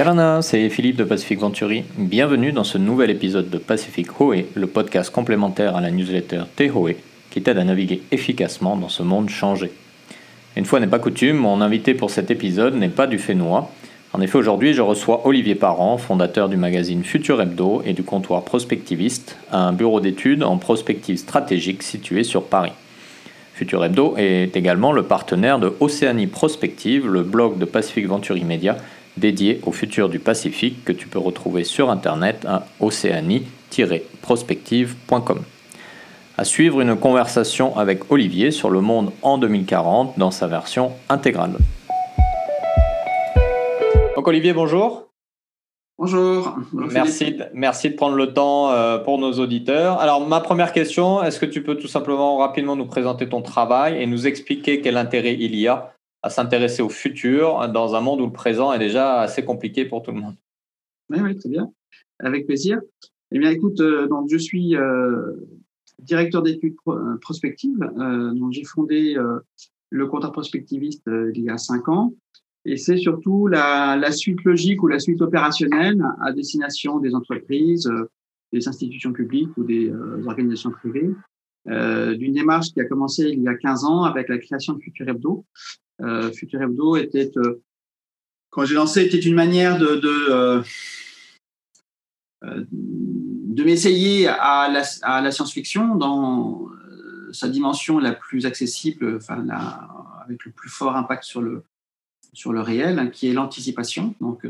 Yarana, c'est Philippe de Pacific Venturi. Bienvenue dans ce nouvel épisode de Pacific Hoé, le podcast complémentaire à la newsletter T-Hoé, qui t'aide à naviguer efficacement dans ce monde changé. Une fois n'est pas coutume, mon invité pour cet épisode n'est pas du Fénois. En effet, aujourd'hui, je reçois Olivier Parent, fondateur du magazine Futur Hebdo et du comptoir Prospectiviste, un bureau d'études en prospective stratégique situé sur Paris. Futur Hebdo est également le partenaire de Océanie Prospective, le blog de Pacific Venturi Media, dédié au futur du Pacifique que tu peux retrouver sur internet à océanie-prospective.com. À suivre une conversation avec Olivier sur le monde en 2040 dans sa version intégrale. Donc Olivier, bonjour. Bonjour. Merci de prendre le temps pour nos auditeurs. Alors ma première question, est-ce que tu peux tout simplement rapidement nous présenter ton travail et nous expliquer quel intérêt il y a à s'intéresser au futur dans un monde où le présent est déjà assez compliqué pour tout le monde? Oui, très bien. Avec plaisir. Eh bien, écoute, donc je suis directeur d'études prospectives. Donc j'ai fondé le comptoir prospectiviste il y a 5 ans. Et c'est surtout la suite logique ou la suite opérationnelle à destination des entreprises, des institutions publiques ou des organisations privées, d'une démarche qui a commencé il y a 15 ans avec la création de Futur Hebdo. Futur Hebdo était, quand j'ai lancé, était une manière de m'essayer à la science-fiction dans sa dimension la plus accessible, avec le plus fort impact sur le réel, qui est l'anticipation. Donc,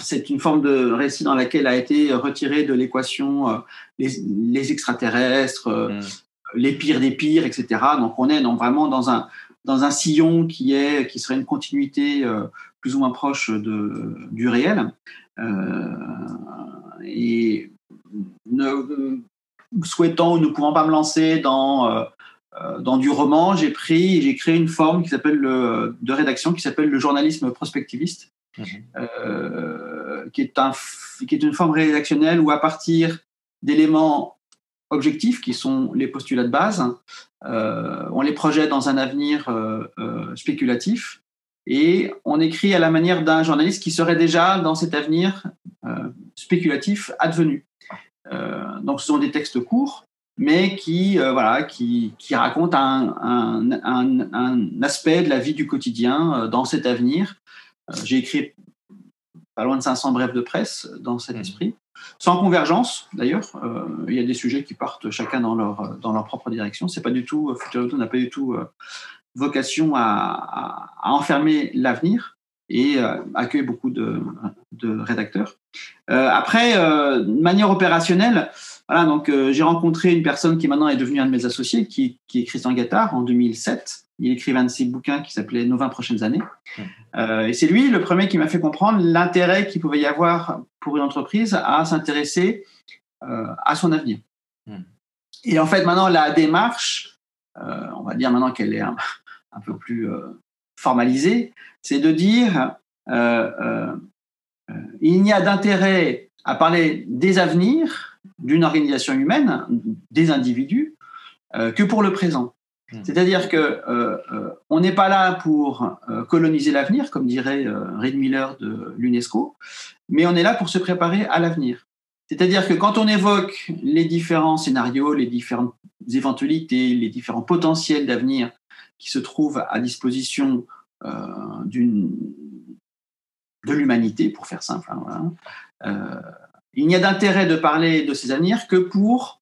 c'est une forme de récit dans laquelle a été retiré de l'équation les extraterrestres, les pires des pires, etc. Donc, on est vraiment dans un sillon qui serait une continuité plus ou moins proche du réel. Et souhaitant ou ne pouvant pas me lancer dans du roman, j'ai créé une forme de rédaction qui s'appelle le journalisme prospectiviste, qui est une forme rédactionnelle où, à partir d'éléments objectifs qui sont les postulats de base, on les projette dans un avenir spéculatif et on écrit à la manière d'un journaliste qui serait déjà dans cet avenir spéculatif advenu. Donc ce sont des textes courts, mais qui raconte un aspect de la vie du quotidien dans cet avenir. J'ai écrit pas loin de 500 brèves de presse dans cet esprit, sans convergence d'ailleurs. Il y a des sujets qui partent chacun dans leur propre direction. C'est pas du tout, Futur Hebdo n'a pas du tout vocation à enfermer l'avenir et accueille beaucoup de rédacteurs. Après, de manière opérationnelle, voilà, donc j'ai rencontré une personne qui maintenant est devenue un de mes associés, qui est Christian Gattard, en 2007. Il écrivait un de ses bouquins qui s'appelait Nos 20 prochaines années. Et c'est lui le premier qui m'a fait comprendre l'intérêt qu'il pouvait y avoir pour une entreprise à s'intéresser à son avenir. Et en fait, maintenant, la démarche, on va dire maintenant qu'elle est un peu plus formalisée, c'est de dire il n'y a d'intérêt à parler des avenirs d'une organisation humaine, des individus, que pour le présent. C'est-à-dire que on n'est pas là pour coloniser l'avenir, comme dirait Reid Miller de l'UNESCO, mais on est là pour se préparer à l'avenir. C'est-à-dire que quand on évoque les différents scénarios, les différentes éventualités, les différents potentiels d'avenir qui se trouvent à disposition de l'humanité, pour faire simple, il n'y a d'intérêt de parler de ces avenirs que pour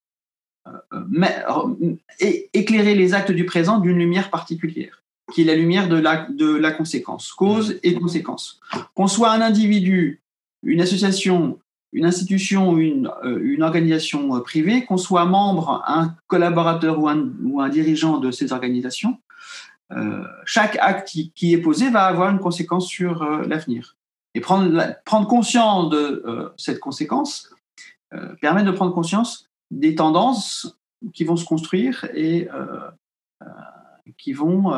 éclairer les actes du présent d'une lumière particulière, qui est la lumière de la conséquence, cause et conséquence. Qu'on soit un individu, une association, une institution ou une organisation privée, qu'on soit membre, un collaborateur ou un dirigeant de ces organisations, chaque acte qui est posé va avoir une conséquence sur l'avenir. Et prendre conscience de cette conséquence permet de prendre conscience des tendances qui vont se construire et qui vont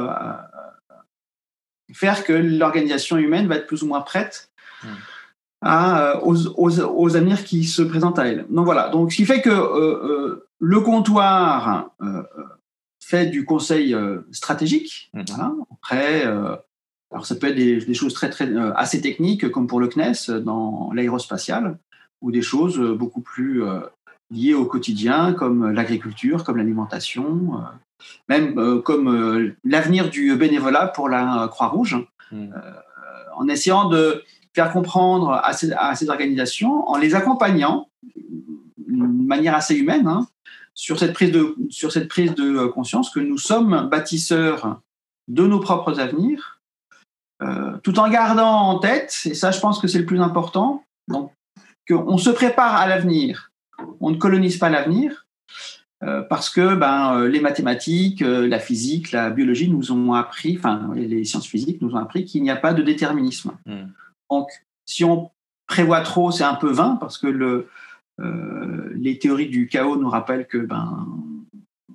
faire que l'organisation humaine va être plus ou moins prête aux avenirs qui se présentent à elle. Donc voilà. Donc ce qui fait que le comptoir fait du conseil stratégique auprès Alors ça peut être des choses assez techniques, comme pour le CNES dans l'aérospatial, ou des choses beaucoup plus liées au quotidien, comme l'agriculture, comme l'alimentation, même comme l'avenir du bénévolat pour la Croix-Rouge, en essayant de faire comprendre à ces organisations, en les accompagnant d'une manière assez humaine, sur cette prise de conscience que nous sommes bâtisseurs de nos propres avenirs, tout en gardant en tête, et ça je pense que c'est le plus important, donc, qu'on se prépare à l'avenir, on ne colonise pas l'avenir, parce que les mathématiques, la physique, la biologie nous ont appris, enfin les sciences physiques nous ont appris qu'il n'y a pas de déterminisme. Donc si on prévoit trop, c'est un peu vain, parce que les théories du chaos nous rappellent que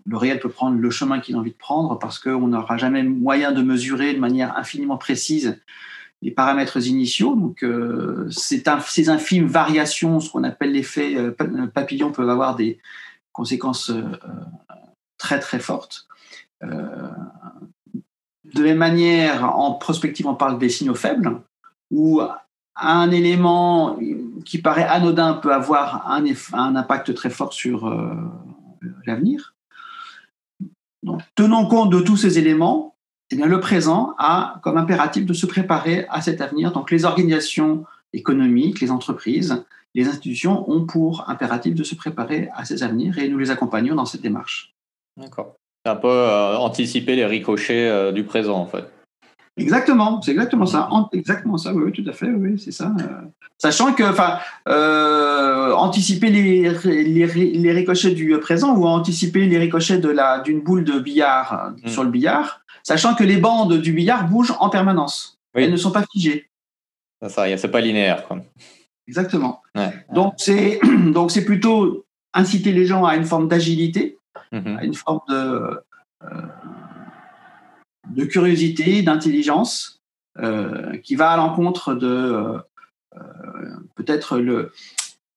le réel peut prendre le chemin qu'il a envie de prendre, parce qu'on n'aura jamais moyen de mesurer de manière infiniment précise les paramètres initiaux. Donc ces infimes variations, ce qu'on appelle l'effet papillon, peuvent avoir des conséquences très très fortes. De la même manière, en prospective, on parle des signaux faibles, où un élément qui paraît anodin peut avoir un impact très fort sur l'avenir. Donc, tenons compte de tous ces éléments, eh bien, le présent a comme impératif de se préparer à cet avenir. Donc les organisations économiques, les entreprises, les institutions ont pour impératif de se préparer à ces avenirs, et nous les accompagnons dans cette démarche. D'accord. C'est un peu anticiper les ricochets du présent, en fait. Exactement, c'est exactement ça. Exactement ça, oui, tout à fait, oui, c'est ça. Sachant que, anticiper les ricochets du présent, ou anticiper les ricochets d'une boule de billard sur le billard, sachant que les bandes du billard bougent en permanence. Oui. Elles ne sont pas figées. C'est pas linéaire, quoi. Exactement. Ouais. Donc c'est plutôt inciter les gens à une forme d'agilité, à une forme de curiosité, d'intelligence, qui va à l'encontre de peut-être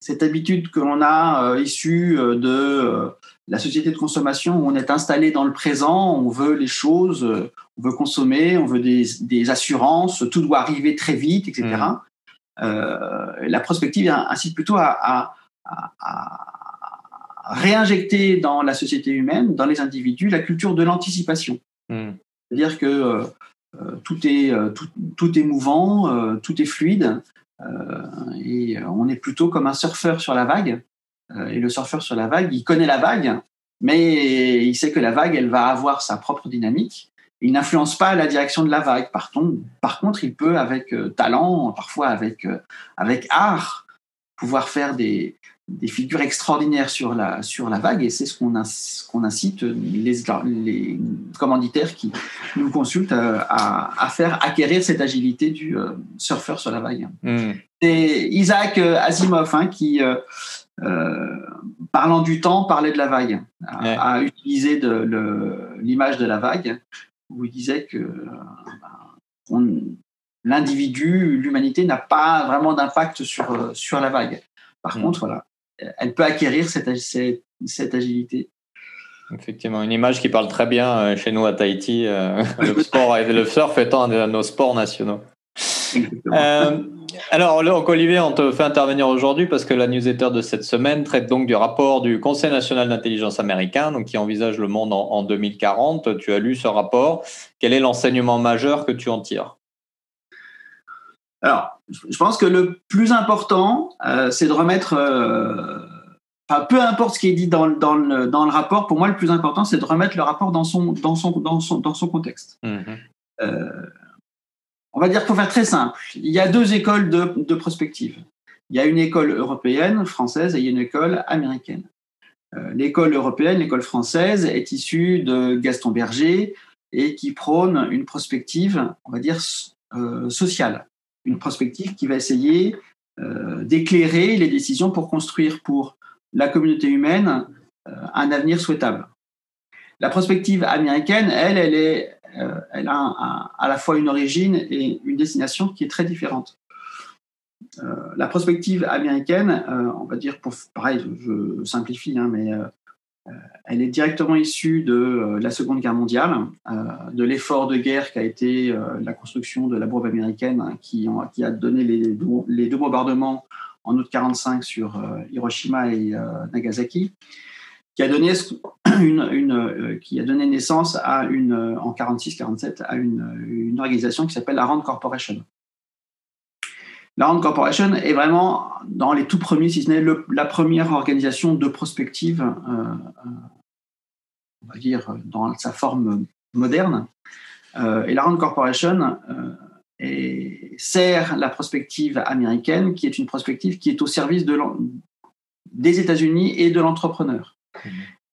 cette habitude que l'on a issue de la société de consommation, où on est installé dans le présent, on veut les choses, on veut consommer, on veut des assurances, tout doit arriver très vite, etc. La prospective incite plutôt à réinjecter dans la société humaine, dans les individus, la culture de l'anticipation. C'est-à-dire que tout est mouvant, tout est fluide, et on est plutôt comme un surfeur sur la vague. Et le surfeur sur la vague, il connaît la vague, mais il sait que la vague, elle va avoir sa propre dynamique. Il n'influence pas la direction de la vague. Par contre, il peut, avec talent, parfois avec art, pouvoir faire des figures extraordinaires sur la vague, et c'est ce qu'on incite les commanditaires qui nous consultent à faire acquérir cette agilité du surfeur sur la vague. C'est Isaac Asimov qui, parlant du temps, parlait de la vague, a utilisé l'image de la vague, où il disait que l'individu, l'humanité n'a pas vraiment d'impact sur la vague. Par contre, voilà, elle peut acquérir cette agilité. Effectivement, une image qui parle très bien chez nous à Tahiti, le sport et le surf étant un de nos sports nationaux. Alors, donc, Olivier, on te fait intervenir aujourd'hui parce que la newsletter de cette semaine traite donc du rapport du Conseil national d'intelligence américain, donc qui envisage le monde en 2040. Tu as lu ce rapport. Quel est l'enseignement majeur que tu en tires ? Alors, je pense que le plus important, c'est de remettre, peu importe ce qui est dit dans le rapport, pour moi, le plus important, c'est de remettre le rapport dans son contexte. On va dire, pour faire très simple, il y a deux écoles de prospective. Il y a une école européenne, française, et il y a une école américaine. L'école européenne, l'école française, est issue de Gaston Berger et qui prône une prospective, on va dire, sociale. Une prospective qui va essayer d'éclairer les décisions pour construire pour la communauté humaine un avenir souhaitable. La prospective américaine, elle a à la fois une origine et une destination qui est très différente. La prospective américaine, on va dire, pareil, je simplifie, mais Elle est directement issue de la Seconde Guerre mondiale, de l'effort de guerre qui a été la construction de la bombe américaine, hein, qui a donné les deux bombardements en août 1945 sur Hiroshima et Nagasaki, qui a donné naissance à en 1946-1947 à une organisation qui s'appelle la Rand Corporation. La Rand Corporation est vraiment dans les tout premiers, si ce n'est la première organisation de prospective, on va dire, dans sa forme moderne. Et la Rand Corporation sert la prospective américaine, qui est une prospective qui est au service des États-Unis et de l'entrepreneur.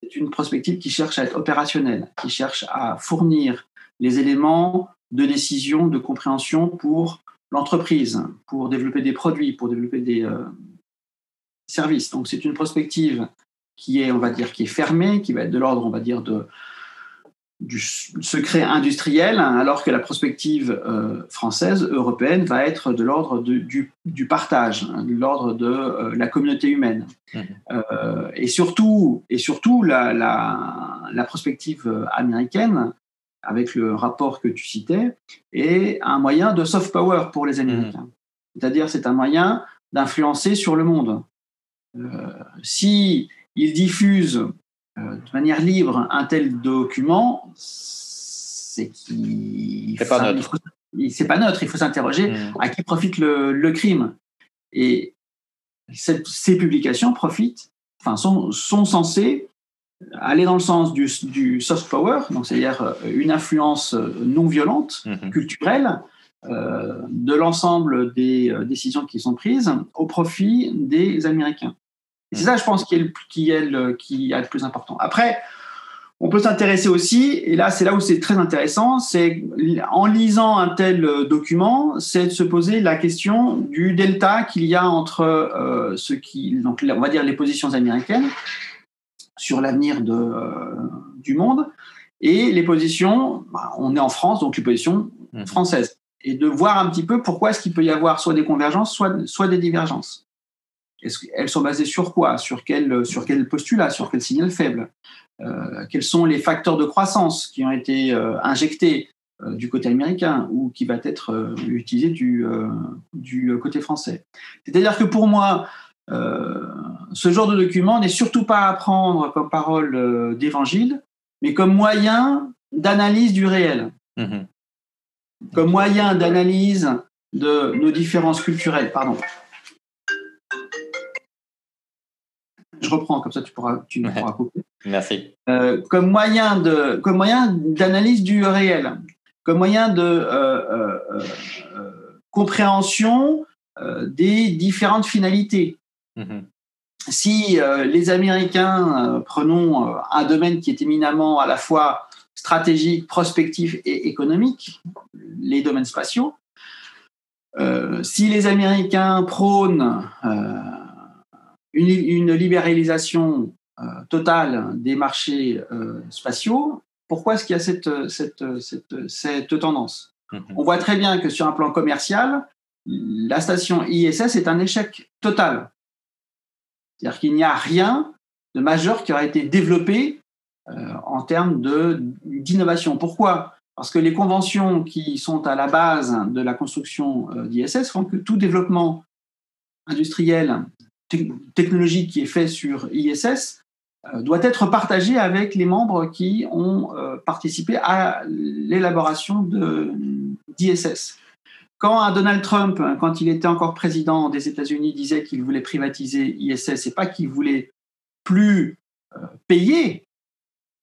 C'est une prospective qui cherche à être opérationnelle, qui cherche à fournir les éléments de décision, de compréhension pour l'entreprise, pour développer des produits, pour développer des services. Donc c'est une prospective qui est, on va dire, qui est fermée, qui va être de l'ordre, on va dire, du secret industriel, alors que la prospective française, européenne, va être de l'ordre du partage, de l'ordre de la communauté humaine. Et surtout la prospective américaine, avec le rapport que tu citais, est un moyen de soft power pour les Américains. C'est-à-dire, c'est un moyen d'influencer sur le monde. Si ils diffusent de manière libre un tel document, c'est pas neutre. C'est pas neutre. Il faut s'interroger à qui profite le crime. Et ces publications sont censées aller dans le sens du soft power, donc c'est-à-dire une influence non violente, culturelle, de l'ensemble des décisions qui sont prises au profit des Américains. Et c'est ça, je pense, qui est le plus important. Après, on peut s'intéresser aussi, et là, c'est là où c'est très intéressant, c'est en lisant un tel document, c'est de se poser la question du delta qu'il y a entre donc, on va dire, les positions américaines sur l'avenir du monde et les positions, on est en France, donc les positions françaises. Et de voir un petit peu pourquoi est-ce qu'il peut y avoir soit des convergences, soit des divergences. Elles sont basées sur quoi ? Sur quel postulat ? Sur quel signal faible ? Quels sont les facteurs de croissance qui ont été injectés du côté américain ou qui va être utilisé du côté français ? C'est-à-dire que pour moi, ce genre de document n'est surtout pas à prendre comme parole d'évangile, mais comme moyen d'analyse du réel, comme moyen d'analyse de nos différences culturelles. Pardon. Je reprends, comme ça tu pourras couper. Merci. Comme moyen d'analyse du réel, comme moyen de compréhension des différentes finalités. Si les Américains, prenons un domaine qui est éminemment à la fois stratégique, prospectif et économique, les domaines spatiaux, si les Américains prônent une libéralisation totale des marchés spatiaux, pourquoi est-ce qu'il y a cette tendance ? On voit très bien que sur un plan commercial, la station ISS est un échec total. C'est-à-dire qu'il n'y a rien de majeur qui aurait été développé en termes d'innovation. Pourquoi ? Parce que les conventions qui sont à la base de la construction d'ISS font que tout développement industriel, technologique qui est fait sur ISS doit être partagé avec les membres qui ont participé à l'élaboration d'ISS. Quand un Donald Trump, quand il était encore président des États-Unis, disait qu'il voulait privatiser ISS, c'est pas qu'il voulait plus payer,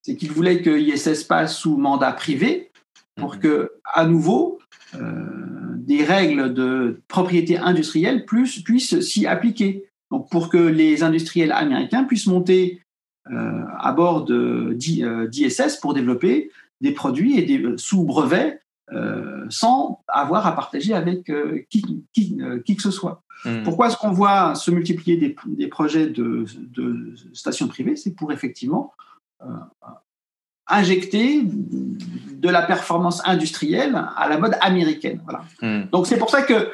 c'est qu'il voulait que ISS passe sous mandat privé pour que, à nouveau, des règles de propriété industrielle puissent s'y appliquer. Donc, pour que les industriels américains puissent monter à bord d'ISS pour développer des produits et sous brevet sans avoir à partager avec qui que ce soit. Pourquoi est-ce qu'on voit se multiplier des projets de stations privées ? C'est pour effectivement injecter de la performance industrielle à la mode américaine. Voilà. Donc c'est pour ça que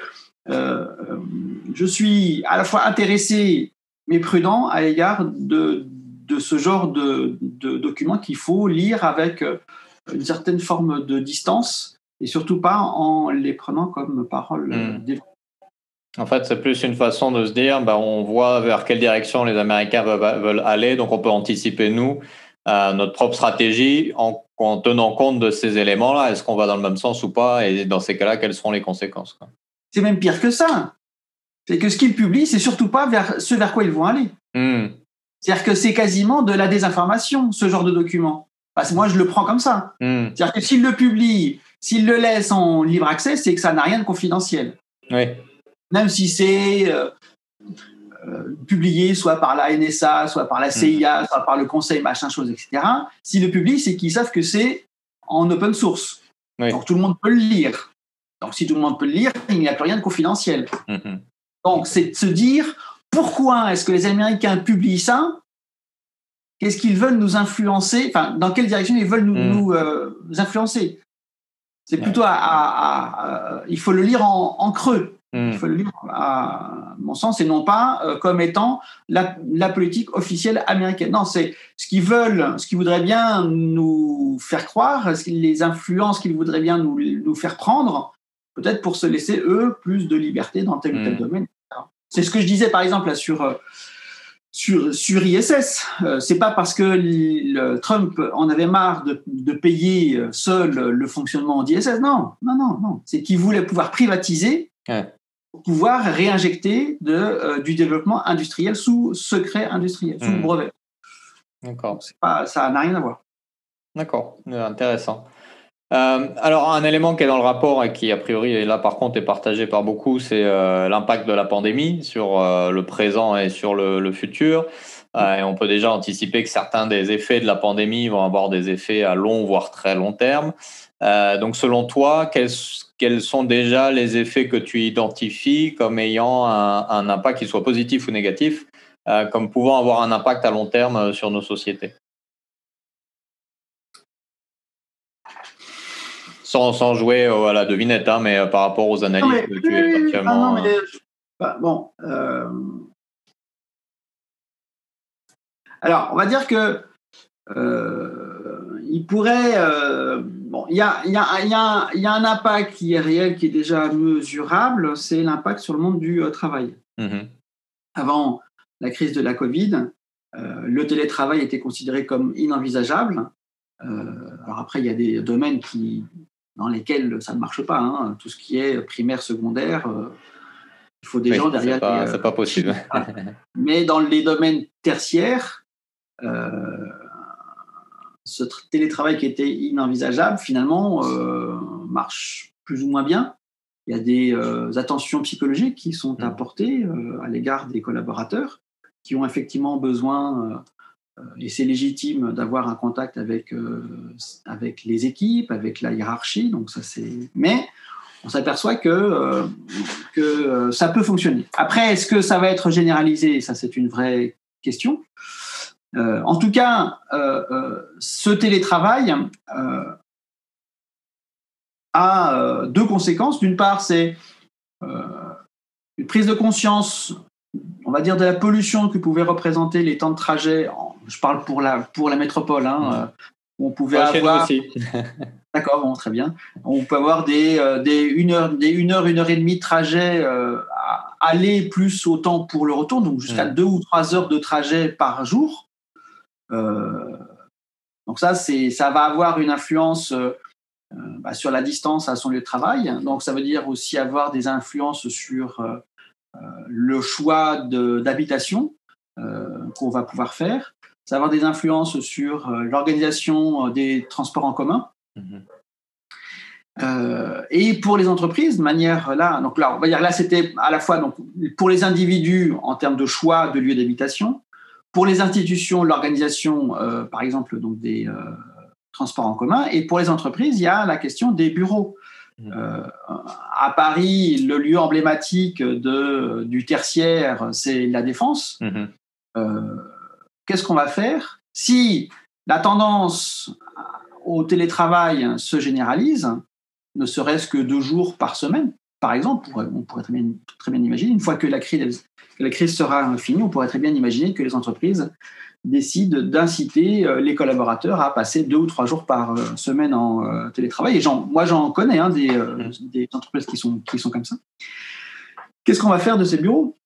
je suis à la fois intéressé mais prudent à l'égard de de ce genre de documents qu'il faut lire avec une certaine forme de distance et surtout pas en les prenant comme paroles d'évangile. En fait, c'est plus une façon de se dire, on voit vers quelle direction les Américains veulent aller, donc on peut anticiper, nous, notre propre stratégie en tenant compte de ces éléments-là. Est-ce qu'on va dans le même sens ou pas? Et dans ces cas-là, quelles seront les conséquences, quoi? C'est même pire que ça. C'est que ce qu'ils publient, c'est surtout pas vers quoi ils vont aller. C'est-à-dire que c'est quasiment de la désinformation, ce genre de document. Parce que moi, je le prends comme ça. C'est-à-dire que s'ils le publient, s'ils le laissent en libre accès, c'est que ça n'a rien de confidentiel. Oui. Même si c'est publié soit par la NSA, soit par la CIA, soit par le conseil, machin chose, etc. S'ils le publient, c'est qu'ils savent que c'est en open source. Oui. Donc tout le monde peut le lire. Donc si tout le monde peut le lire, il n'y a plus rien de confidentiel. Donc c'est de se dire, pourquoi est-ce que les Américains publient ça? Qu'est-ce qu'ils veulent nous influencer? Enfin, dans quelle direction ils veulent nous influencer? C'est plutôt il faut le lire en creux. Il faut le lire à mon sens et non pas comme étant la politique officielle américaine. Non, c'est ce qu'ils voudraient bien nous faire croire, les influences qu'ils voudraient bien nous faire prendre, peut-être pour se laisser, eux, plus de liberté dans tel ou tel domaine. C'est ce que je disais, par exemple, là, sur ISS. C'est pas parce que Trump en avait marre de payer seul le fonctionnement d'ISS. Non. C'est qu'il voulait pouvoir privatiser pour pouvoir réinjecter du développement industriel sous secret industriel, sous brevet. D'accord. Ça n'a rien à voir. D'accord, intéressant. Alors, un élément qui est dans le rapport et qui, a priori, et là, par contre, est partagé par beaucoup, c'est l'impact de la pandémie sur le présent et sur le futur. Et on peut déjà anticiper que certains des effets de la pandémie vont avoir des effets à long, voire très long terme. Donc, selon toi, quels sont déjà les effets que tu identifies comme ayant un impact, qu'il soit positif ou négatif, comme pouvant avoir un impact à long terme sur nos sociétés? Sans jouer à la devinette, mais par rapport aux analyses que tu es actuellement. Alors, on va dire que il pourrait. Il y a un impact qui est réel, qui est déjà mesurable, c'est l'impact sur le monde du travail. Avant la crise de la Covid, le télétravail était considéré comme inenvisageable. Alors après, il y a des domaines dans lesquels ça ne marche pas. Tout ce qui est primaire, secondaire, il faut des gens derrière. C'est pas possible. Mais dans les domaines tertiaires, ce télétravail qui était inenvisageable, finalement, marche plus ou moins bien. Il y a des attentions psychologiques qui sont apportées à l'égard des collaborateurs qui ont effectivement besoin, et c'est légitime, d'avoir un contact avec les équipes, avec la hiérarchie. Donc ça, mais on s'aperçoit que ça peut fonctionner. Après, est-ce que ça va être généralisé? Ça, c'est une vraie question. En tout cas, ce télétravail a deux conséquences. D'une part, c'est une prise de conscience, on va dire, de la pollution que pouvaient représenter les temps de trajet. Je parle pour la métropole, où on pouvait avoir. Aussi. D'accord, bon, très bien. On peut avoir des 1 heure et demie de trajet aller plus autant pour le retour, donc jusqu'à 2 ou 3 heures de trajet par jour. Donc ça va avoir une influence sur la distance à son lieu de travail. Donc ça veut dire aussi avoir des influences sur le choix d'habitation qu'on va pouvoir faire. Ça va avoir des influences sur l'organisation des transports en commun. Et pour les entreprises, de manière donc là, on va dire là, c'était à la fois donc pour les individus en termes de choix de lieu d'habitation, pour les institutions, l'organisation, par exemple, donc des transports en commun, et pour les entreprises, il y a la question des bureaux. À Paris, le lieu emblématique du tertiaire, c'est la Défense. Qu'est-ce qu'on va faire si la tendance au télétravail se généralise, ne serait-ce que 2 jours par semaine, par exemple? On pourrait très bien imaginer, une fois que la crise sera finie, on pourrait très bien imaginer que les entreprises décide d'inciter les collaborateurs à passer 2 ou 3 jours par semaine en télétravail. Et moi, j'en connais des entreprises qui sont comme ça. Qu'est-ce qu'on va faire de ces bureaux ?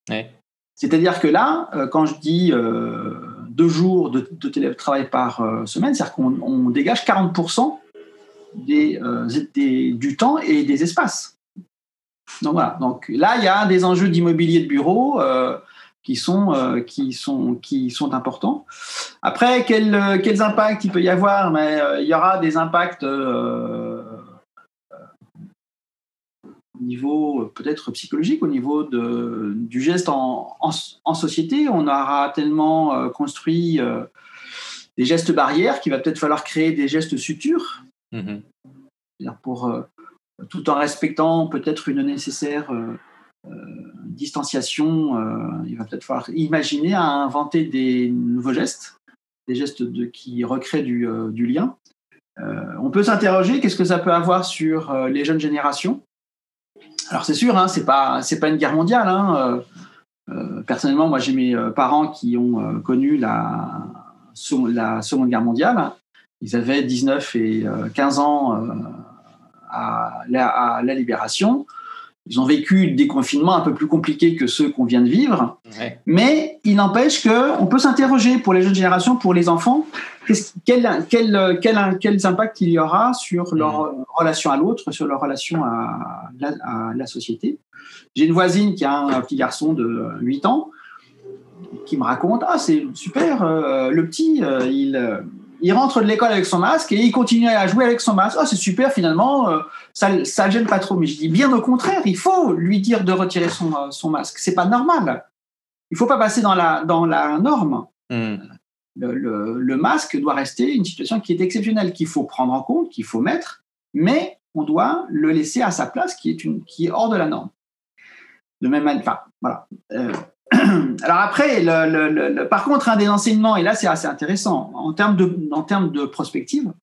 Ouais. C'est-à-dire que là, quand je dis 2 jours de télétravail par semaine, c'est-à-dire qu'on dégage 40% du temps et des espaces. Donc voilà. Donc là, il y a des enjeux d'immobilier de bureau qui sont importants. Après, quels impacts il peut y avoir ? Mais il y aura des impacts au niveau peut-être psychologique, au niveau du geste en société. On aura tellement construit des gestes barrières qu'il va peut-être falloir créer des gestes sutures, tout en respectant peut-être une nécessaire distanciation. Il va peut-être falloir imaginer à inventer des nouveaux gestes, des gestes qui recréent du lien. On peut s'interroger, qu'est-ce que ça peut avoir sur les jeunes générations ? Alors c'est sûr, c'est pas une guerre mondiale. Personnellement, moi j'ai mes parents qui ont connu la Seconde Guerre mondiale. Ils avaient 19 et 15 ans à la Libération. Ils ont vécu des confinements un peu plus compliqués que ceux qu'on vient de vivre. Ouais. Mais il n'empêche qu'on peut s'interroger pour les jeunes générations, pour les enfants, quels impacts il y aura sur leur relation à l'autre, sur leur relation à la société. J'ai une voisine qui a un petit garçon de 8 ans qui me raconte « Ah, c'est super, le petit, il rentre de l'école avec son masque et il continue à jouer avec son masque. Ah, c'est super, finalement, ça ne gêne pas trop. » Mais je dis bien au contraire, il faut lui dire de retirer son masque. C'est pas normal. Il ne faut pas passer dans la norme. Le masque doit rester une situation qui est exceptionnelle, qu'il faut prendre en compte, qu'il faut mettre, mais on doit le laisser à sa place, qui est hors de la norme. De même manière, enfin, voilà. Alors après, par contre, un des enseignements, et là c'est assez intéressant, en termes de prospective,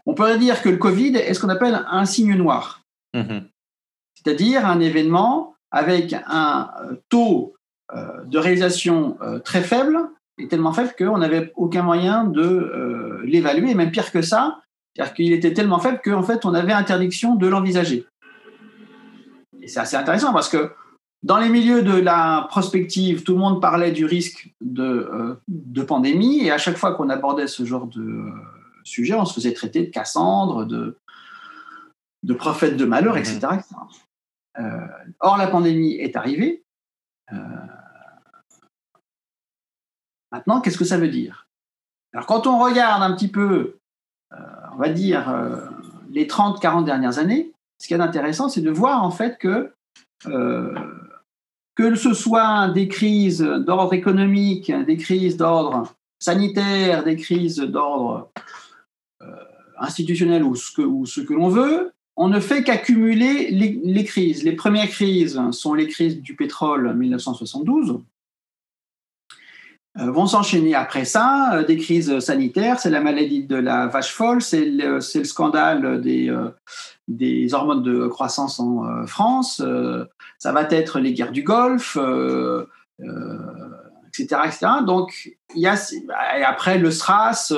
on pourrait dire que le Covid est ce qu'on appelle un signe noir. C'est-à-dire un événement avec un taux de réalisation très faible, et tellement faible qu'on n'avait aucun moyen de l'évaluer, et même pire que ça, c'est-à-dire qu'il était tellement faible qu'en fait on avait interdiction de l'envisager. Et c'est assez intéressant parce que dans les milieux de la prospective, tout le monde parlait du risque de pandémie, et à chaque fois qu'on abordait ce genre de sujet, on se faisait traiter de Cassandre, de prophète de malheur, etc. Or, la pandémie est arrivée. Maintenant, qu'est-ce que ça veut dire ? Alors, quand on regarde un petit peu, on va dire, les 30-40 dernières années, ce qui est intéressant, c'est de voir en fait que ce soit des crises d'ordre économique, des crises d'ordre sanitaire, des crises d'ordre institutionnel ou ce que l'on veut, on ne fait qu'accumuler les crises. Les premières crises sont les crises du pétrole en 1972. Vont s'enchaîner après ça des crises sanitaires, c'est la maladie de la vache folle, c'est le scandale des hormones de croissance en France, ça va être les guerres du Golfe, etc., etc. Donc, il y a, et après le SRAS,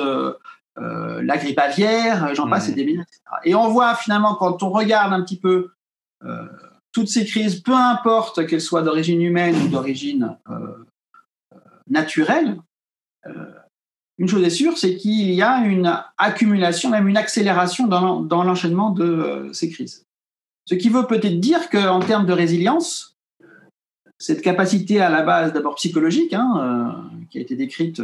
la grippe aviaire, j'en passe, et des milliers, etc. Et on voit finalement, quand on regarde un petit peu toutes ces crises, peu importe qu'elles soient d'origine humaine ou d'origine naturelle, une chose est sûre, c'est qu'il y a une accumulation, même une accélération dans l'enchaînement de ces crises. Ce qui veut peut-être dire qu'en termes de résilience, cette capacité à la base d'abord psychologique, qui a été décrite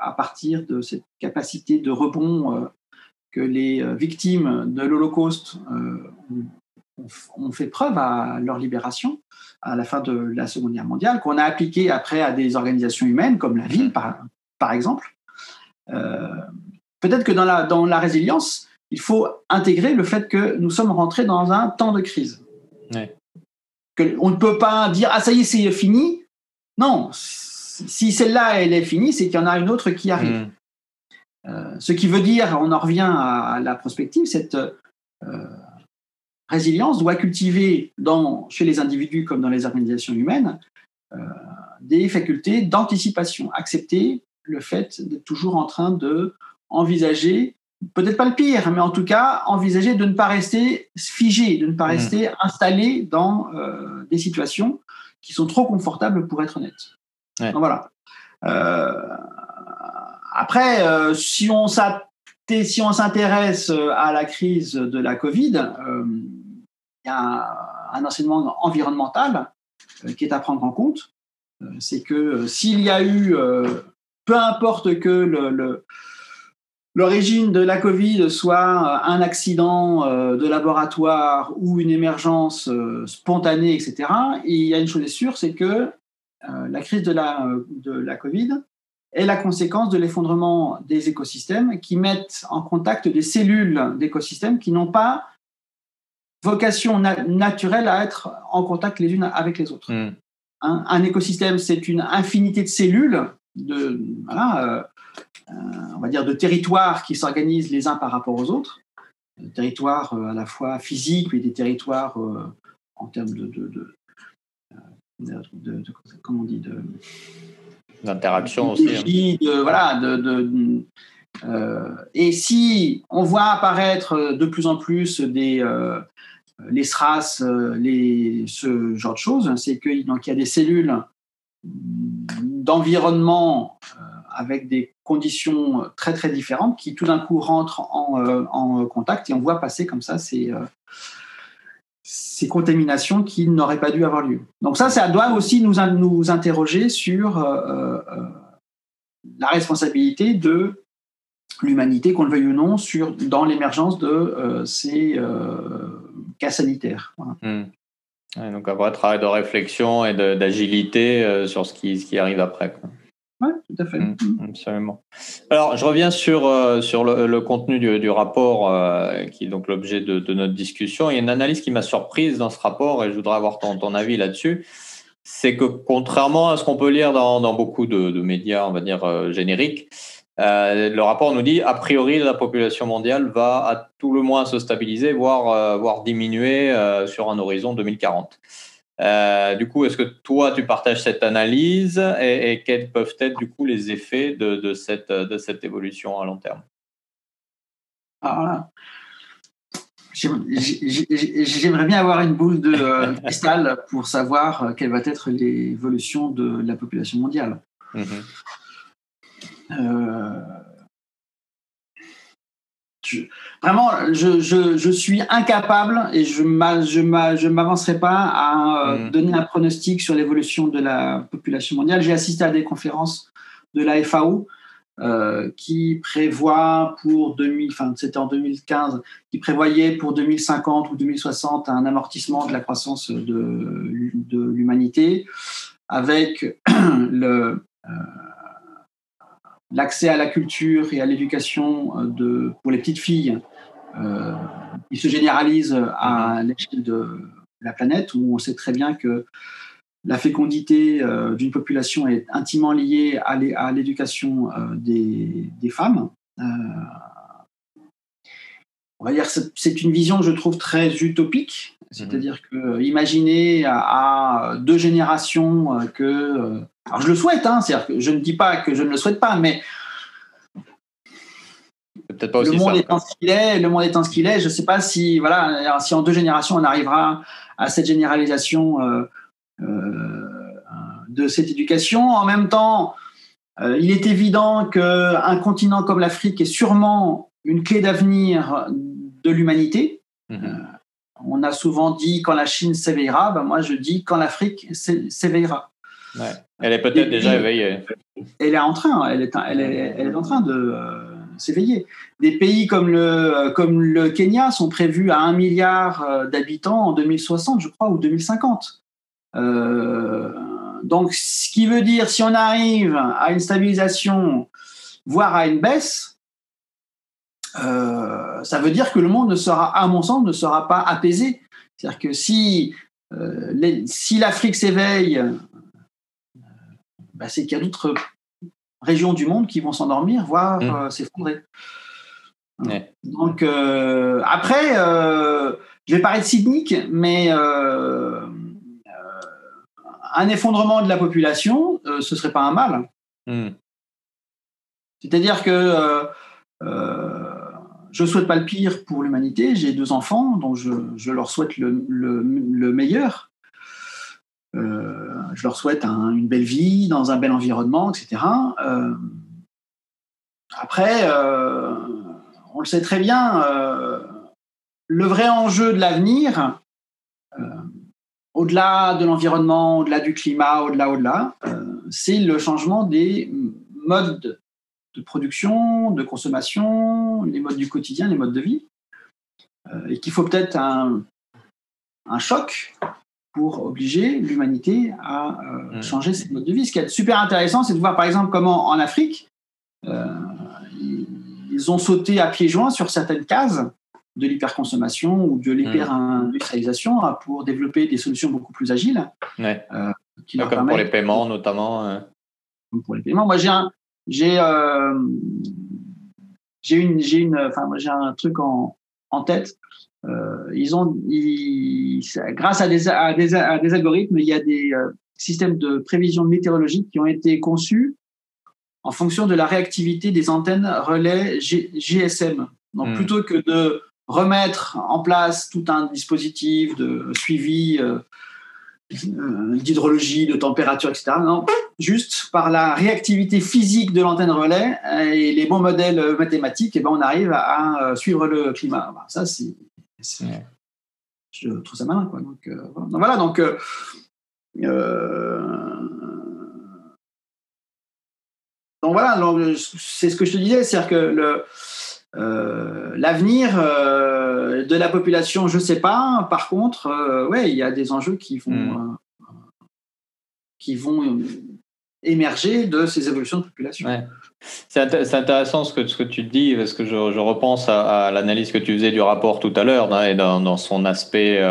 à partir de cette capacité de rebond que les victimes de l'Holocauste ont fait preuve à leur libération à la fin de la Seconde Guerre mondiale, qu'on a appliqué après à des organisations humaines comme la ville, par exemple. Peut-être que dans la résilience, il faut intégrer le fait que nous sommes rentrés dans un temps de crise. Ouais. On ne peut pas dire « Ah, ça y est, c'est fini ». Non, si celle-là, elle est finie, c'est qu'il y en a une autre qui arrive. Ce qui veut dire, on en revient à la prospective, cette résilience doit cultiver chez les individus comme dans les organisations humaines des facultés d'anticipation, accepter le fait d'être toujours en train de envisager, peut-être pas le pire, mais en tout cas envisager de ne pas rester figé, de ne pas rester installé dans des situations qui sont trop confortables pour être honnête. Ouais. Donc voilà. Après, si on s'intéresse à la crise de la Covid, il y a un enseignement environnemental qui est à prendre en compte. C'est que s'il y a eu, peu importe que l'origine de la Covid soit un accident de laboratoire ou une émergence spontanée, etc., il y a une chose est sûre, c'est que la crise de la Covid est la conséquence de l'effondrement des écosystèmes qui mettent en contact des cellules d'écosystèmes qui n'ont pas vocation naturelle à être en contact les unes avec les autres. Un écosystème, c'est une infinité de cellules, on va dire de territoires qui s'organisent les uns par rapport aux autres, des territoires à la fois physiques, mais des territoires en termes comment on dit, d'interaction aussi. Et si on voit apparaître de plus en plus les SRAS, ce genre de choses, c'est qu'il y a des cellules d'environnement avec des conditions très très différentes qui tout d'un coup rentrent en contact et on voit passer comme ça ces contaminations qui n'auraient pas dû avoir lieu. Donc ça doit aussi nous interroger sur la responsabilité de l'humanité, qu'on le veuille ou non, dans l'émergence de ces cas sanitaires. Voilà. Ouais, donc un vrai travail de réflexion et d'agilité sur ce qui arrive après. Oui, tout à fait. Absolument. Alors, je reviens sur le contenu du rapport qui est donc l'objet de notre discussion. Il y a une analyse qui m'a surprise dans ce rapport et je voudrais avoir ton avis là-dessus. C'est que contrairement à ce qu'on peut lire dans beaucoup de médias, on va dire, génériques, le rapport nous dit, a priori, la population mondiale va à tout le moins se stabiliser, voire diminuer sur un horizon 2040. Du coup, est-ce que toi, tu partages cette analyse et quels peuvent être du coup les effets de cette évolution à long terme? Alors là, j'aimerais bien avoir une boule de cristal pour savoir quelle va être l'évolution de la population mondiale. Vraiment, je suis incapable et je m'avancerai pas à donner un pronostic sur l'évolution de la population mondiale. J'ai assisté à des conférences de la FAO qui prévoit c'était en 2015, qui prévoyait pour 2050 ou 2060 un amortissement de la croissance de l'humanité avec l'accès à la culture et à l'éducation pour les petites filles, il se généralise à l'échelle de la planète, où on sait très bien que la fécondité d'une population est intimement liée à l'éducation des femmes. On va dire que c'est une vision que je trouve très utopique, c'est-à-dire que imaginer à 2 générations alors je le souhaite, c'est-à-dire que je ne dis pas que je ne le souhaite pas, mais peut-être pas aussi le monde étant ce qu'il est, je ne sais pas si en 2 générations on arrivera à cette généralisation de cette éducation. En même temps, il est évident qu'un continent comme l'Afrique est sûrement une clé d'avenir de l'humanité. On a souvent dit quand la Chine s'éveillera, moi je dis quand l'Afrique s'éveillera. Ouais. Elle est peut-être déjà éveillée. Elle est en train de s'éveiller. Des pays comme le Kenya sont prévus à 1 milliard d'habitants en 2060, je crois, ou 2050. Donc, ce qui veut dire, si on arrive à une stabilisation, voire à une baisse, ça veut dire que le monde à mon sens, ne sera pas apaisé. C'est-à-dire que si l'Afrique s'éveille, c'est qu'il y a d'autres régions du monde qui vont s'endormir, voire s'effondrer. Ouais. Donc, après, je vais paraître cynique, mais un effondrement de la population, ce serait pas un mal. C'est-à-dire que je souhaite pas le pire pour l'humanité. J'ai 2 enfants, donc je leur souhaite le meilleur. Je leur souhaite une belle vie dans un bel environnement, etc. Après, on le sait très bien, le vrai enjeu de l'avenir, au-delà de l'environnement, au-delà du climat, au-delà, c'est le changement des modes de production, de consommation, les modes du quotidien, les modes de vie, et qu'il faut peut-être un choc pour obliger l'humanité à changer ses modes de vie. Ce qui est super intéressant, c'est de voir par exemple comment en Afrique, ils ont sauté à pieds joints sur certaines cases de l'hyperconsommation ou de l'hyper-industrialisation pour développer des solutions beaucoup plus agiles. Ouais. Comme pour les paiements notamment. Comme pour les paiements. Moi, j'ai un truc en tête. Grâce à des algorithmes, il y a des systèmes de prévision météorologique qui ont été conçus en fonction de la réactivité des antennes relais GSM. Donc, plutôt que de remettre en place tout un dispositif de suivi d'hydrologie, de température, etc. Non, juste par la réactivité physique de l'antenne relais et les bons modèles mathématiques, on arrive à suivre le climat. Ça, je trouve ça malin, quoi. Donc voilà. Donc voilà. C'est ce que je te disais, c'est-à-dire que l'avenir de la population, je sais pas. Par contre, il y a des enjeux qui vont émerger de ces évolutions de population. Ouais. C'est intéressant ce que tu dis, parce que je repense à l'analyse que tu faisais du rapport tout à l'heure, et dans son aspect,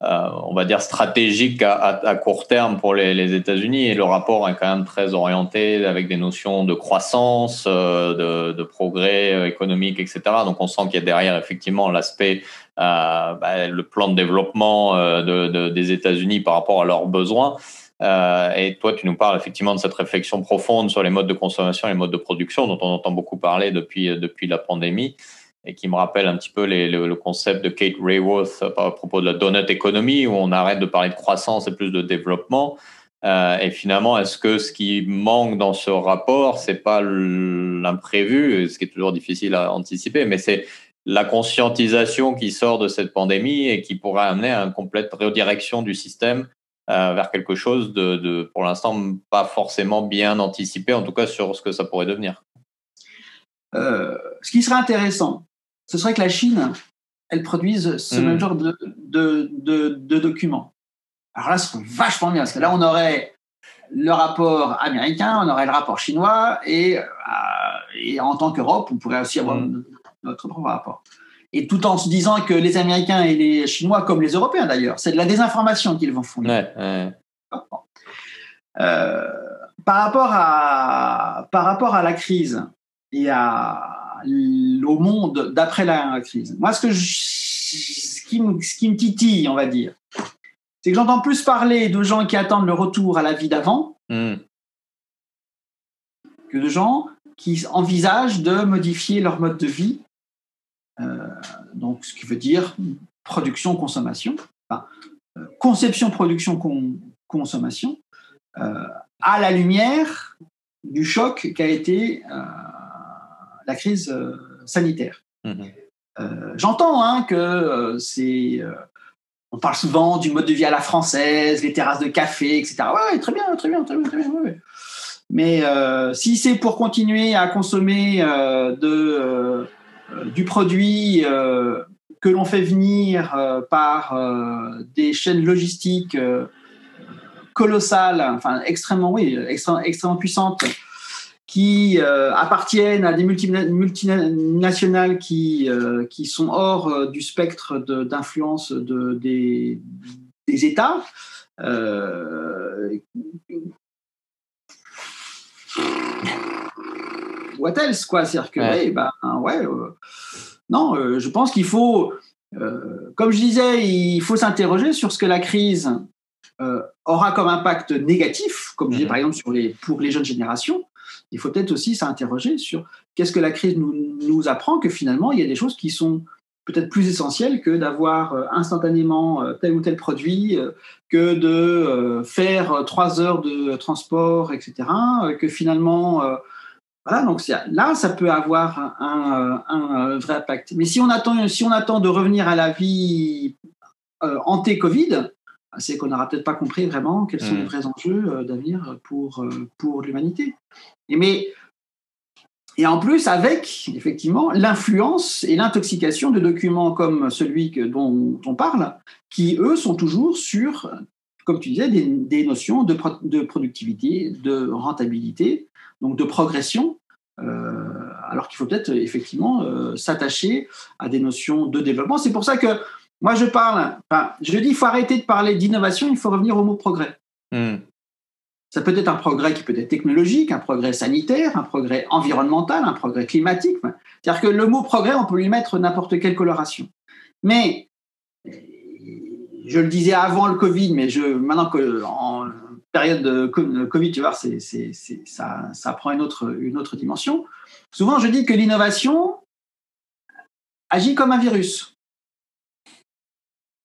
on va dire, stratégique à court terme pour les États-Unis. Et le rapport est quand même très orienté avec des notions de croissance, de progrès économique, etc. Donc on sent qu'il y a derrière effectivement l'aspect, le plan de développement des États-Unis par rapport à leurs besoins. Et toi, tu nous parles effectivement de cette réflexion profonde sur les modes de consommation et les modes de production dont on entend beaucoup parler depuis la pandémie, et qui me rappelle un petit peu le concept de Kate Raworth à propos de la donut economy, où on arrête de parler de croissance et plus de développement. Et finalement, est-ce que ce qui manque dans ce rapport, c'est pas l'imprévu, ce qui est toujours difficile à anticiper, mais c'est la conscientisation qui sort de cette pandémie et qui pourrait amener à une complète redirection du système vers quelque chose de pour l'instant pas forcément bien anticipé, en tout cas sur ce que ça pourrait devenir. Ce qui serait intéressant, ce serait que la Chine, elle produise ce même genre de documents. Alors là, ce serait vachement bien, parce que là, on aurait le rapport américain, on aurait le rapport chinois, et en tant qu'Europe, on pourrait aussi avoir notre propre rapport. Et tout en se disant que les Américains et les Chinois, comme les Européens d'ailleurs, c'est de la désinformation qu'ils vont fournir. Ouais. Par rapport à la crise et au monde d'après la crise, moi, ce qui me titille, on va dire, c'est que j'entends plus parler de gens qui attendent le retour à la vie d'avant que de gens qui envisagent de modifier leur mode de vie. Donc, ce qui veut dire production, consommation, conception, production, consommation, à la lumière du choc qu'a été la crise sanitaire. J'entends que on parle souvent du mode de vie à la française, les terrasses de café, etc. Ouais, très bien. Ouais. Mais si c'est pour continuer à consommer du produit que l'on fait venir par des chaînes logistiques colossales, extrêmement puissantes, qui appartiennent à des multinationales qui sont hors du spectre d'influence des États. What else, quoi? C'est-à-dire que, non, je pense qu'il faut, comme je disais, il faut s'interroger sur ce que la crise aura comme impact négatif, comme je disais par exemple pour les jeunes générations, il faut peut-être aussi s'interroger sur qu'est-ce que la crise nous apprend, que finalement, il y a des choses qui sont peut-être plus essentielles que d'avoir instantanément tel ou tel produit, que de faire 3 heures de transport, etc. Que finalement, voilà, donc là, ça peut avoir un vrai impact. Mais si on attend de revenir à la vie anté-Covid, c'est qu'on n'aura peut-être pas compris vraiment quels sont les vrais enjeux d'avenir pour l'humanité. Et en plus, avec effectivement l'influence et l'intoxication de documents comme celui dont on parle, qui eux sont toujours sur, comme tu disais, des notions de productivité, de rentabilité, donc de progression, alors qu'il faut peut-être effectivement s'attacher à des notions de développement. C'est pour ça que moi je dis il faut arrêter de parler d'innovation, il faut revenir au mot progrès. Ça peut être un progrès qui peut être technologique, un progrès sanitaire, un progrès environnemental, un progrès climatique. C'est-à-dire que le mot progrès, on peut lui mettre n'importe quelle coloration. Mais, je le disais avant le Covid, mais maintenant qu'en période de Covid, tu vois, ça prend une autre dimension. Souvent, je dis que l'innovation agit comme un virus.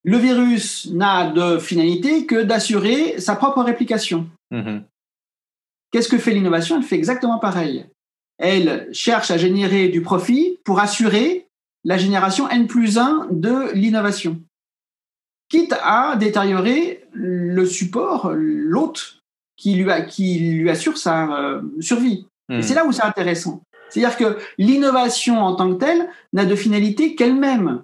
Le virus n'a de finalité que d'assurer sa propre réplication. Qu'est-ce que fait l'innovation? Elle fait exactement pareil. Elle cherche à générer du profit pour assurer la génération N+1 de l'innovation, quitte à détériorer le support, l'hôte, qui lui assure sa survie. Et c'est là où c'est intéressant. C'est-à-dire que l'innovation en tant que telle n'a de finalité qu'elle-même.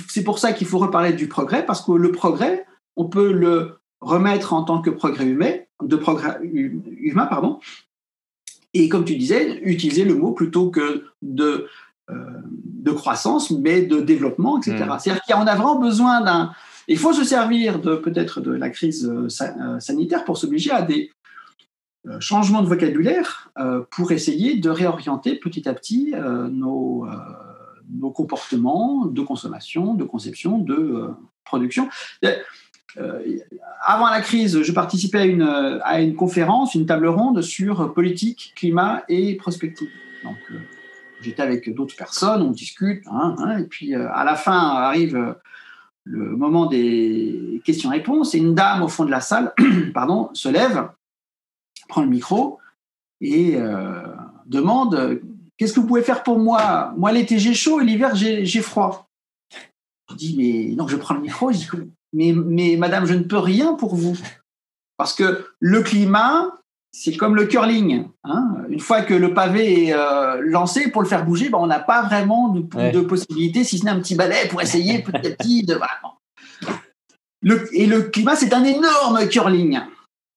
C'est pour ça qu'il faut reparler du progrès, parce que le progrès, on peut le remettre en tant que progrès humain, et comme tu disais, utiliser le mot plutôt que de croissance, mais de développement, etc. C'est-à-dire qu'on a vraiment besoin il faut se servir peut-être de la crise sanitaire pour s'obliger à des changements de vocabulaire pour essayer de réorienter petit à petit nos comportements de consommation, de conception, de production. Avant la crise, je participais à une conférence, une table ronde sur politique, climat et prospective. Donc, j'étais avec d'autres personnes, on discute, et puis à la fin arrive le moment des questions-réponses, et une dame au fond de la salle se lève, prend le micro et demande « Qu'est-ce que vous pouvez faire pour moi? Moi, l'été, j'ai chaud et l'hiver, j'ai froid. » Je dis « Mais non, je prends le micro, je dis « Mais madame, je ne peux rien pour vous. » Parce que le climat, c'est comme le curling. Une fois que le pavé est lancé, pour le faire bouger, on n'a pas vraiment de possibilité, si ce n'est un petit balai pour essayer petit à petit de... Et le climat, c'est un énorme curling,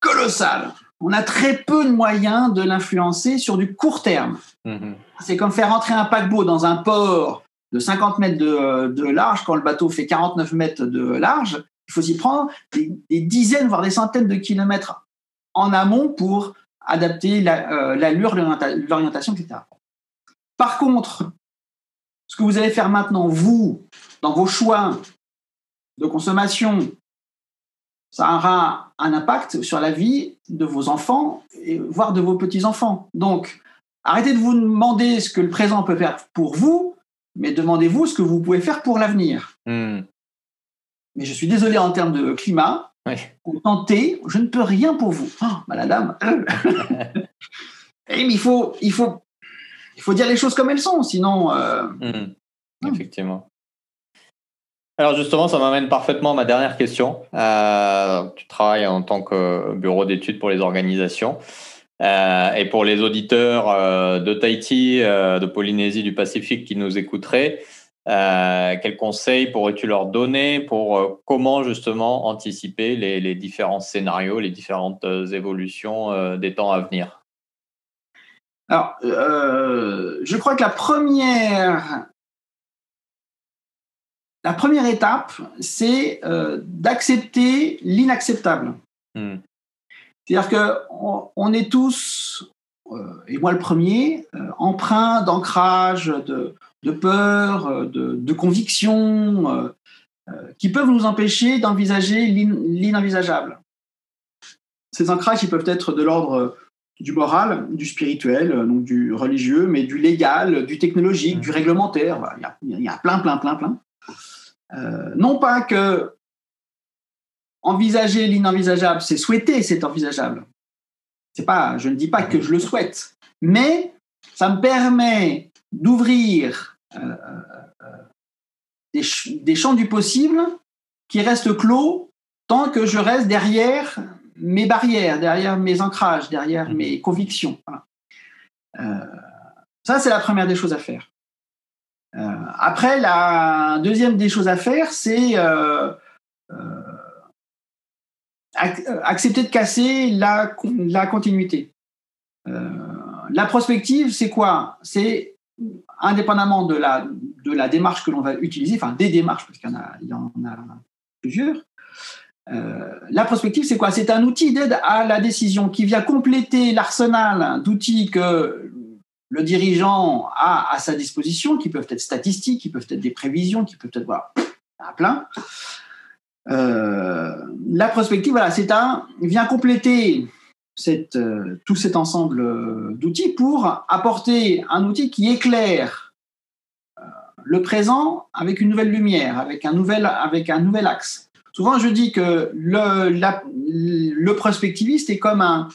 colossal. On a très peu de moyens de l'influencer sur du court terme. C'est comme faire entrer un paquebot dans un port de 50 mètres de large, quand le bateau fait 49 mètres de large. Il faut s'y prendre des dizaines, voire des centaines de kilomètres en amont pour adapter l'allure, l'orientation, etc. Par contre, ce que vous allez faire maintenant, vous, dans vos choix de consommation, ça aura un impact sur la vie de vos enfants, voire de vos petits-enfants. Donc, arrêtez de vous demander ce que le présent peut faire pour vous, mais demandez-vous ce que vous pouvez faire pour l'avenir. Mais je suis désolé, en termes de climat, tentez, je ne peux rien pour vous. La dame. Mais il faut dire les choses comme elles sont, sinon... Effectivement. Alors justement, ça m'amène parfaitement à ma dernière question. Tu travailles en tant que bureau d'études pour les organisations. Et pour les auditeurs de Tahiti, de Polynésie, du Pacifique qui nous écouteraient, quels conseils pourrais-tu leur donner pour comment justement anticiper les différents scénarios, les différentes évolutions des temps à venir? Alors, je crois que la première étape, c'est d'accepter l'inacceptable. C'est-à-dire qu'on est tous, et moi le premier, empreints d'ancrage, de peur, de conviction, qui peuvent nous empêcher d'envisager l'inenvisageable. Ces ancrages, ils peuvent être de l'ordre du moral, du spirituel, donc du religieux, mais du légal, du technologique, du réglementaire. Voilà. Il y a plein. Non pas que envisager l'inenvisageable, c'est souhaiter cet envisageable. Je ne dis pas que je le souhaite, mais ça me permet d'ouvrir des champs du possible qui restent clos tant que je reste derrière mes barrières, derrière mes ancrages, derrière mes convictions. Voilà. Ça, c'est la première des choses à faire. Après, la deuxième des choses à faire, c'est accepter de casser la continuité. La prospective, c'est quoi? C'est indépendamment de la démarche que l'on va utiliser, enfin des démarches, parce qu'il y en a plusieurs. La prospective, c'est quoi? C'est un outil d'aide à la décision qui vient compléter l'arsenal d'outils que le dirigeant a à sa disposition, qui peuvent être statistiques, qui peuvent être des prévisions, qui peuvent être plein. La prospective, voilà, vient compléter tout cet ensemble d'outils pour apporter un outil qui éclaire le présent avec une nouvelle lumière, avec un nouvel axe. Souvent, je dis que le prospectiviste est comme un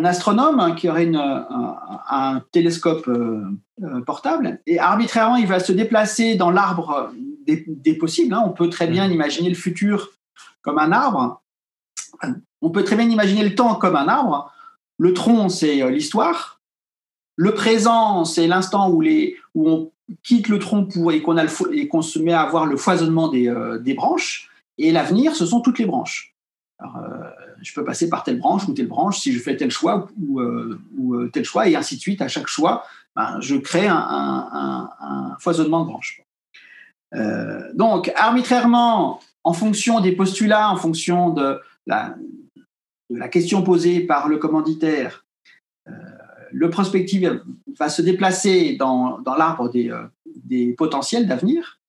astronome qui aurait un télescope portable et arbitrairement, il va se déplacer dans l'arbre des possibles. On peut très bien imaginer le futur comme un arbre. On peut très bien imaginer le temps comme un arbre. Le tronc, c'est l'histoire. Le présent, c'est l'instant où on quitte le tronc et qu'on se met à voir le foisonnement des branches. Et l'avenir, ce sont toutes les branches. Alors, je peux passer par telle branche ou telle branche si je fais tel choix ou tel choix, et ainsi de suite. À chaque choix, je crée un foisonnement de branches. Donc, arbitrairement, en fonction des postulats, en fonction de la question posée par le commanditaire, le prospectif va se déplacer dans l'arbre des potentiels d'avenir.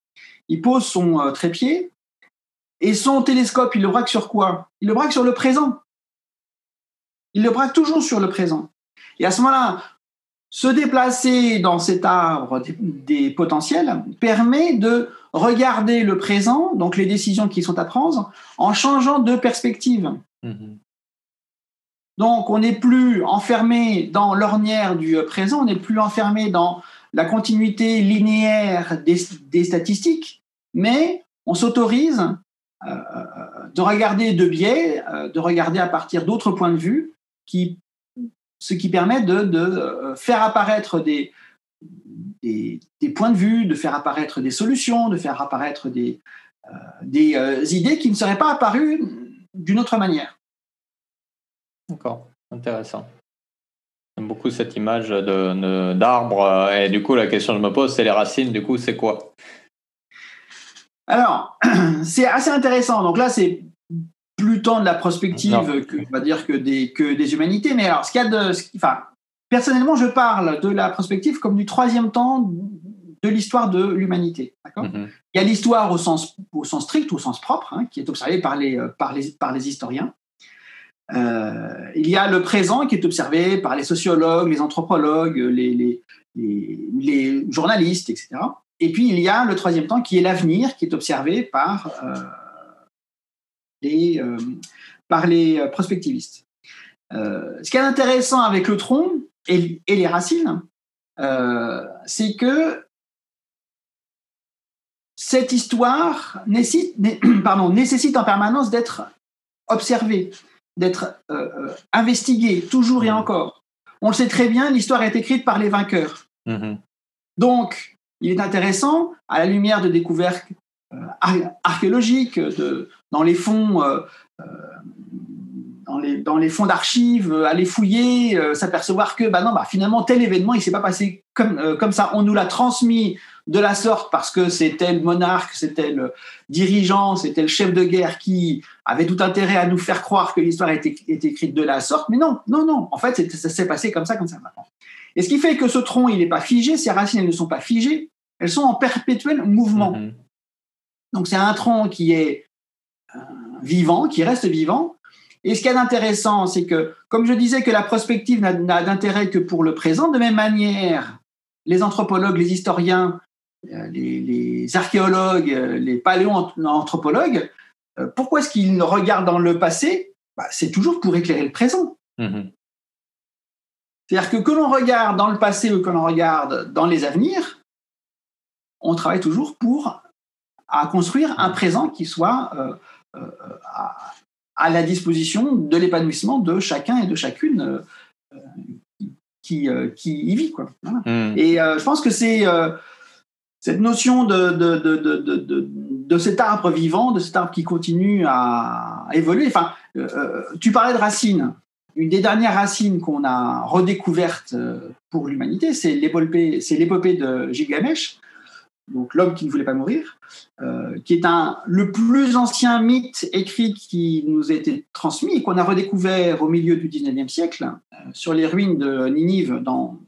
Il pose son trépied et son télescope, il le braque sur quoi? Il le braque sur le présent. Il le braque toujours sur le présent. Et à ce moment-là, se déplacer dans cet arbre des potentiels permet de regarder le présent, donc les décisions qui sont à prendre, en changeant de perspective. Donc, on n'est plus enfermé dans l'ornière du présent, on n'est plus enfermé dans la continuité linéaire des statistiques, mais on s'autorise de regarder de biais, de regarder à partir d'autres points de vue, ce qui permet de faire apparaître des points de vue, de faire apparaître des solutions, de faire apparaître des idées qui ne seraient pas apparues d'une autre manière. D'accord, intéressant. J'aime beaucoup cette image d'arbre. Et du coup, la question que je me pose, c'est les racines. Du coup, c'est quoi? Alors, c'est assez intéressant. Donc là, c'est plus tant de la prospective on va dire que des humanités. Mais alors, personnellement, je parle de la prospective comme du troisième temps de l'histoire de l'humanité. D'accord. Il y a l'histoire au sens strict, au sens propre, qui est observée par les historiens. Il y a le présent qui est observé par les sociologues, les anthropologues, les journalistes, etc. Et puis, il y a le troisième temps qui est l'avenir, qui est observé par les prospectivistes. Ce qui est intéressant avec le tronc et les racines, c'est que cette histoire nécessite en permanence d'être observée, d'être investiguée, toujours et encore. On le sait très bien, l'histoire est écrite par les vainqueurs. Donc, il est intéressant, à la lumière de découvertes archéologiques, dans les fonds, dans les fonds d'archives, aller fouiller, s'apercevoir que finalement tel événement il ne s'est pas passé comme ça. On nous l'a transmis de la sorte parce que c'est tel monarque, c'est tel dirigeant, c'est tel chef de guerre qui avait tout intérêt à nous faire croire que l'histoire était écrite de la sorte. Mais non. En fait, ça s'est passé comme ça maintenant. Et ce qui fait que ce tronc, il n'est pas figé, ses racines, elles ne sont pas figées, elles sont en perpétuel mouvement. Donc c'est un tronc qui est vivant, qui reste vivant. Et ce qu'il y a d'intéressant, c'est que, comme je disais que la prospective n'a d'intérêt que pour le présent, de même manière, les anthropologues, les historiens, les archéologues, les paléoanthropologues, pourquoi est-ce qu'ils regardent dans le passé? C'est toujours pour éclairer le présent. C'est-à-dire que l'on regarde dans le passé ou que l'on regarde dans les avenirs, on travaille toujours à construire un présent qui soit à la disposition de l'épanouissement de chacun et de chacune qui y vit, quoi. Voilà. Et je pense que c'est cette notion de cet arbre vivant, de cet arbre qui continue à évoluer. Enfin, tu parlais de racines. Une des dernières racines qu'on a redécouvertes pour l'humanité, c'est l'épopée de Gilgamesh, donc l'homme qui ne voulait pas mourir, qui est le plus ancien mythe écrit qui nous a été transmis et qu'on a redécouvert au milieu du 19e siècle sur les ruines de Ninive dans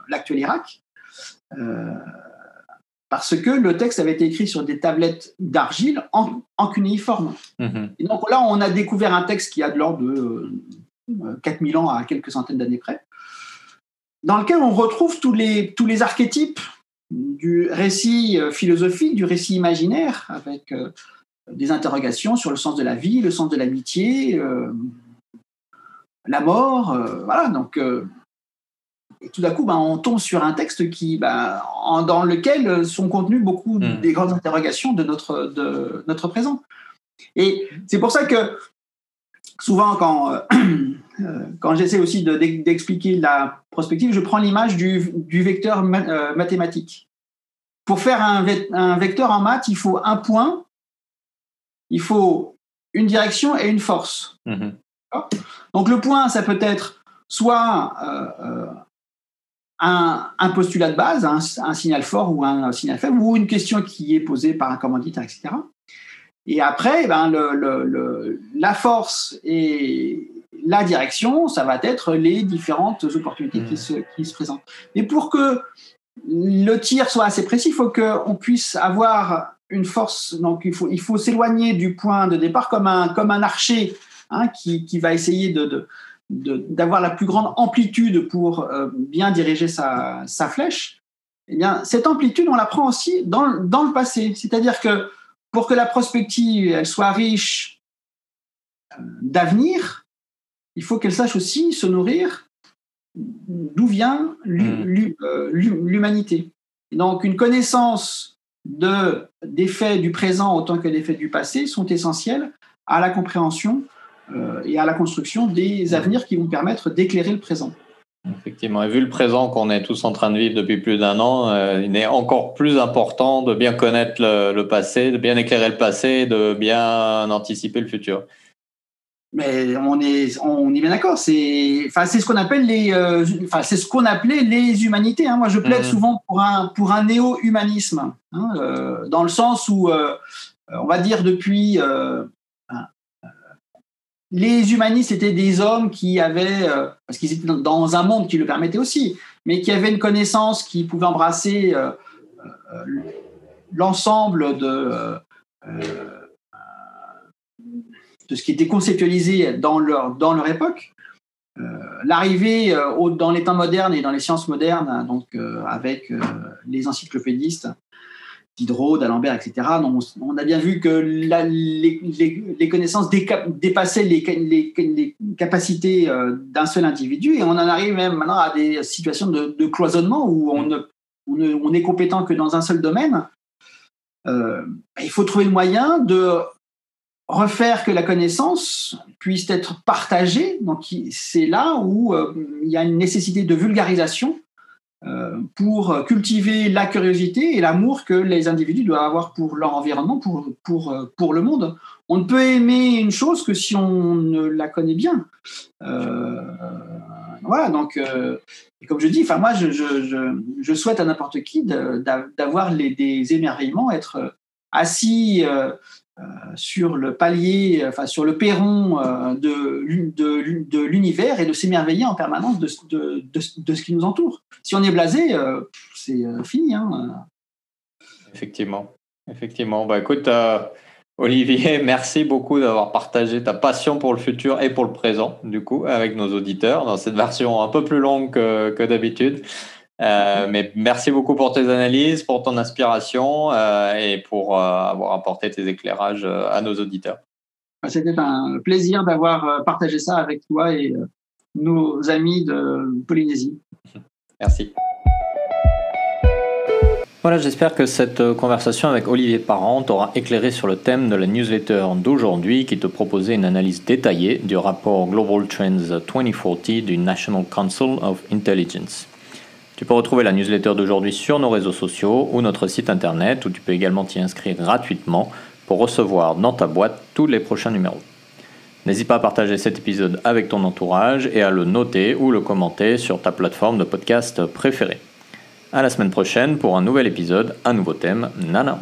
l'actuel Irak, parce que le texte avait été écrit sur des tablettes d'argile en cunéiforme. Et donc là, on a découvert un texte qui a de l'ordre de 4000 ans à quelques centaines d'années près, dans lequel on retrouve tous les archétypes du récit philosophique, du récit imaginaire, avec des interrogations sur le sens de la vie, le sens de l'amitié, la mort, voilà. Donc, et tout d'un coup, on tombe sur un texte dans lequel sont contenues beaucoup des grandes interrogations de notre présent. Et c'est pour ça que souvent, quand j'essaie aussi d'expliquer la prospective, je prends l'image du vecteur mathématique. Pour faire un vecteur en maths, il faut un point, il faut une direction et une force. Donc le point, ça peut être soit un postulat de base, un signal fort ou un signal faible, ou une question qui est posée par un commanditaire, etc. Et après, la force et la direction, ça va être les différentes opportunités qui se présentent. Mais pour que le tir soit assez précis, il faut qu'on puisse avoir une force. Donc, il faut s'éloigner du point de départ comme un archer qui va essayer d'avoir la plus grande amplitude pour bien diriger sa flèche. Eh bien, cette amplitude, on la prend aussi dans le passé. C'est-à-dire que pour que la prospective elle soit riche d'avenir, il faut qu'elle sache aussi se nourrir d'où vient l'humanité. Et donc, une connaissance des faits du présent autant que des faits du passé sont essentiels à la compréhension et à la construction des avenirs qui vont permettre d'éclairer le présent. Effectivement, et vu le présent qu'on est tous en train de vivre depuis plus d'1 an, il est encore plus important de bien connaître le passé, de bien éclairer le passé, de bien anticiper le futur. Mais on est bien d'accord. C'est ce qu'on appelle c'est ce qu'on appelait les humanités. Moi, je plaide souvent pour un néo-humanisme, dans le sens où, on va dire depuis. Les humanistes étaient des hommes qui avaient, parce qu'ils étaient dans un monde qui le permettait aussi, mais qui avaient une connaissance qui pouvait embrasser l'ensemble de ce qui était conceptualisé dans leur époque. L'arrivée dans les temps modernes et dans les sciences modernes, donc avec les encyclopédistes, Diderot, d'Alembert, etc. Donc, on a bien vu que les connaissances dépassaient les capacités d'un seul individu, et on en arrive même maintenant à des situations de cloisonnement où on est compétent que dans un seul domaine. Il faut trouver le moyen de refaire que la connaissance puisse être partagée. Donc, c'est là où il y a une nécessité de vulgarisation pour cultiver la curiosité et l'amour que les individus doivent avoir pour leur environnement, pour le monde. On ne peut aimer une chose que si on ne la connaît bien. Voilà, donc, comme je dis, moi, je souhaite à n'importe qui d'avoir des émerveillements, être assis sur le palier, sur le perron de l'univers et de s'émerveiller en permanence de ce qui nous entoure. Si on est blasé, c'est fini. Effectivement. Effectivement. Bah, écoute, Olivier, merci beaucoup d'avoir partagé ta passion pour le futur et pour le présent, du coup, avec nos auditeurs dans cette version un peu plus longue que d'habitude. Mais merci beaucoup pour tes analyses, pour ton inspiration et pour avoir apporté tes éclairages à nos auditeurs. C'était un plaisir d'avoir partagé ça avec toi et nos amis de Polynésie. Merci. Voilà, j'espère que cette conversation avec Olivier Parent t'aura éclairé sur le thème de la newsletter d'aujourd'hui qui te proposait une analyse détaillée du rapport Global Trends 2040 du National Council of Intelligence. Tu peux retrouver la newsletter d'aujourd'hui sur nos réseaux sociaux ou notre site internet où tu peux également t'y inscrire gratuitement pour recevoir dans ta boîte tous les prochains numéros. N'hésite pas à partager cet épisode avec ton entourage et à le noter ou le commenter sur ta plateforme de podcast préférée. À la semaine prochaine pour un nouvel épisode, un nouveau thème, Nana.